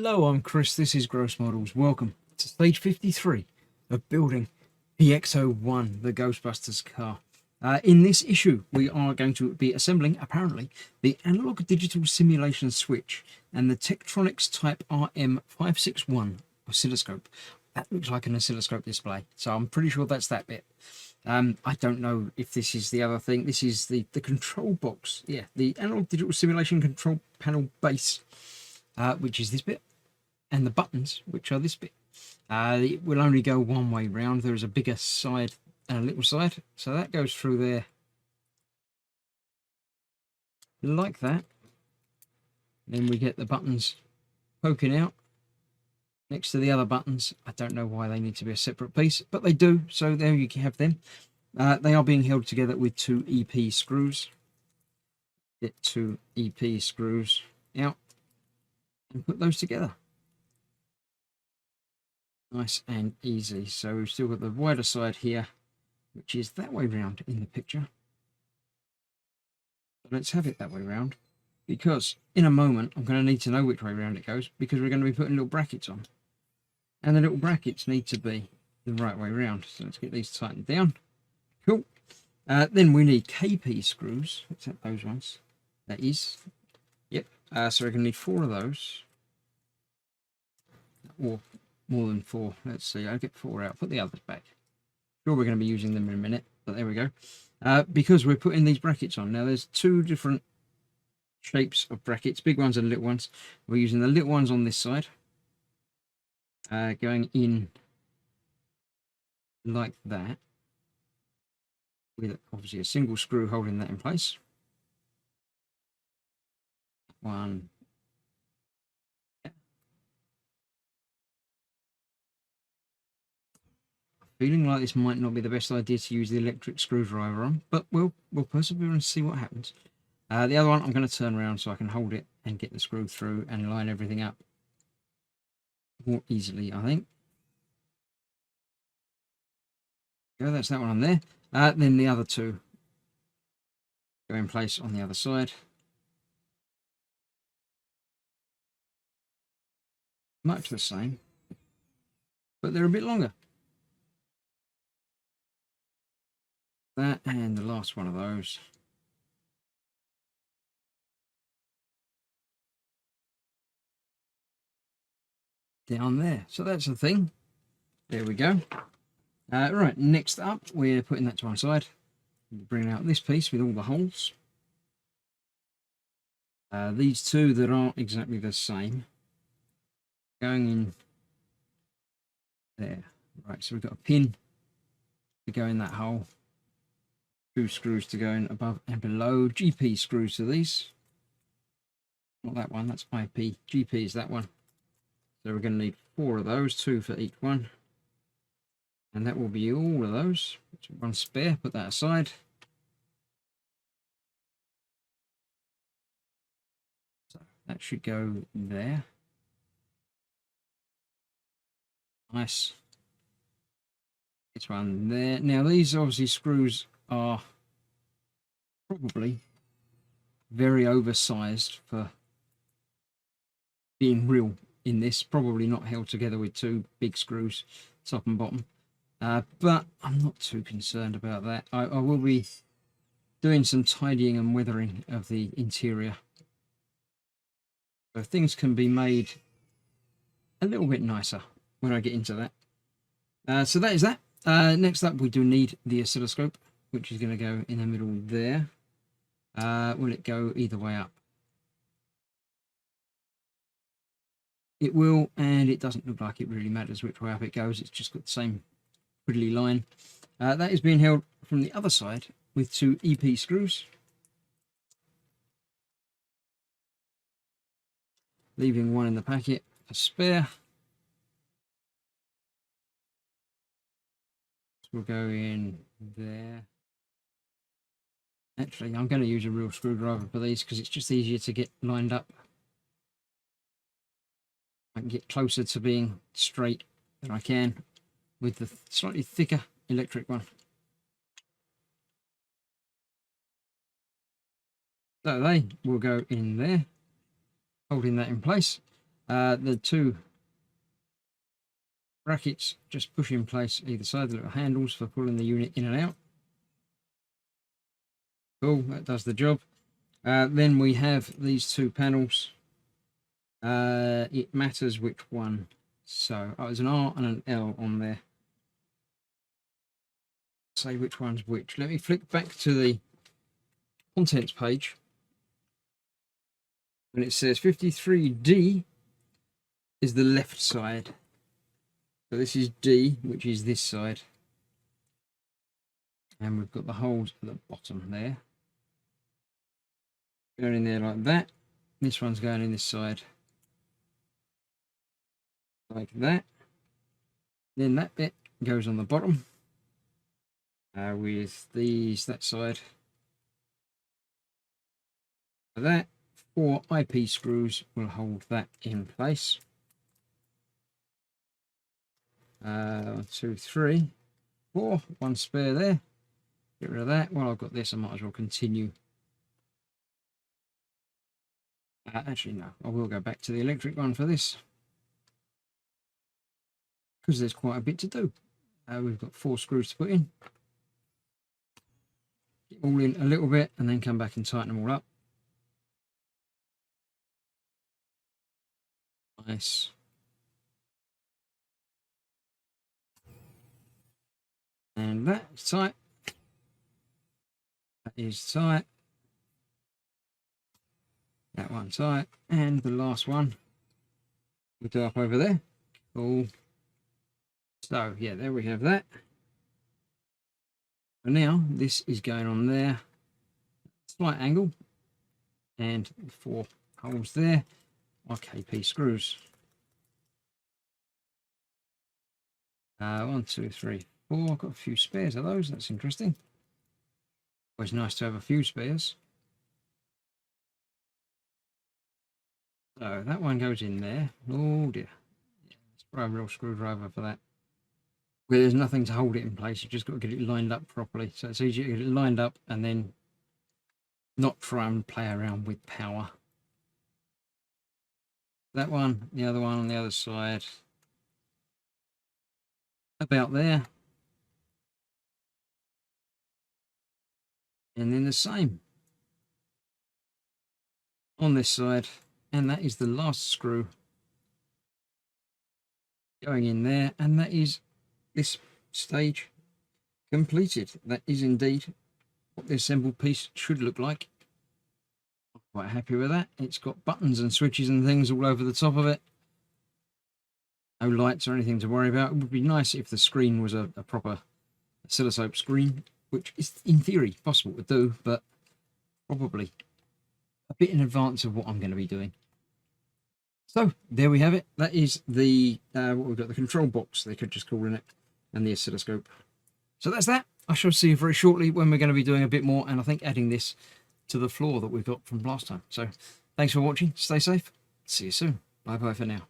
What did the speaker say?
Hello, I'm Chris. This is Gross Models. Welcome to stage 53 of building the Ecto-1, the Ghostbusters car. In this issue, we are going to be assembling, apparently, the analog digital simulation switch and the Tektronix Type RM561 oscilloscope. That looks like an oscilloscope display, so I'm pretty sure that's that bit. I don't know if this is the other thing. This is the control box. Yeah, the analog digital simulation control panel base, which is this bit, and the buttons, which are this bit. It will only go one way round. There is a bigger side and a little side, so that goes through there like that. Then we get the buttons poking out next to the other buttons. I don't know why they need to be a separate piece, but they do, so there you have them. They are being held together with two EP screws. Get two EP screws out and put those together. Nice and easy. So we've still got the wider side here, which is that way round in the picture. So let's have it that way round, because in a moment I'm going to need to know which way round it goes, because we're going to be putting little brackets on, and the little brackets need to be the right way round. So let's get these tightened down. Cool. Then we need KP screws. Let's have those ones. That is. Yep. So we're going to need 4 of those, or more than 4. Let's see. I'll get 4 out. Put the others back. Sure, we're going to be using them in a minute, but there we go. Because we're putting these brackets on. Now, there's 2 different shapes of brackets, big ones and little ones. We're using the little ones on this side, going in like that, with obviously a single screw holding that in place. One. Feeling like this might not be the best idea to use the electric screwdriver on, but we'll persevere and see what happens. The other one I'm going to turn around so I can hold it and get the screw through and line everything up more easily, I think. Go, that's that one on there. Then the other 2 go in place on the other side. Much the same, but they're a bit longer. That, and the last one of those. Down there. So that's the thing. There we go. Right, next up, we're putting that to one side. Bringing out this piece with all the holes. These 2 that aren't exactly the same, going in there. Right, so we've got a pin to go in that hole. 2 screws to go in above and below. GP screws to these. Not that one, that's IP. GP is that one. So we're going to need 4 of those, 2 for each one. And that will be all of those. One spare, put that aside. So that should go there. Nice. This one there. Now these obviously screws are probably very oversized for being real in this. Probably not held together with 2 big screws, top and bottom. But I'm not too concerned about that. I will be doing some tidying and weathering of the interior, so things can be made a little bit nicer when I get into that. So that is that. Next up, we do need the oscilloscope, which is going to go in the middle there. Will it go either way up? It will, and it doesn't look like it really matters which way up it goes. It's just got the same twiddly line. That is being held from the other side with 2 EP screws, leaving 1 in the packet for spare. So we'll go in there. Actually, I'm going to use a real screwdriver for these because it's just easier to get lined up. I can get closer to being straight than I can with the slightly thicker electric one. So they will go in there, holding that in place. The two brackets just push in place either side, the little handles for pulling the unit in and out. Cool, that does the job. Then we have these two panels. It matters which one. So there's an R and an L on there. Say which one's which. Let me flick back to the contents page. And it says 53D is the left side. So this is D, which is this side. And we've got the holes at the bottom there. Going in there like that. This one's going in this side. Like that. Then that bit goes on the bottom. With these, that side. Like that. 4 IP screws will hold that in place. 1, 2, 3, 4. One spare there. Get rid of that. While I've got this, I might as well continue. Actually, no. I will go back to the electric one for this, because there's quite a bit to do. We've got 4 screws to put in. Get all in a little bit, and then come back and tighten them all up. Nice. And that's tight. That is tight. That one tight. And the last one we'll do up over there. Cool. So yeah, there we have that. For now, this is going on there. Slight angle. And 4 holes there. RKP screws. 1, 2, 3, 4. I've got a few spares of those. That's interesting. Always nice to have a few spares. So that one goes in there. Oh dear. Yeah, let's try a real screwdriver for that. Where there's nothing to hold it in place. You've just got to get it lined up properly. So it's easier to get it lined up and then not try and play around with power. That one, the other one on the other side. About there. And then the same on this side. And that is the last screw going in there. And that is this stage completed. That is indeed what the assembled piece should look like. I'm quite happy with that. It's got buttons and switches and things all over the top of it. No lights or anything to worry about. It would be nice if the screen was a proper oscilloscope screen, which is in theory possible to do, but probably a bit in advance of what I'm going to be doing. So there we have it. That is the what we've got, the control box, they could just call it, and the oscilloscope. So that's that. I shall see you very shortly when we're going to be doing a bit more, and I think adding this to the floor that we've got from last time. So thanks for watching. Stay safe. See you soon. Bye bye for now.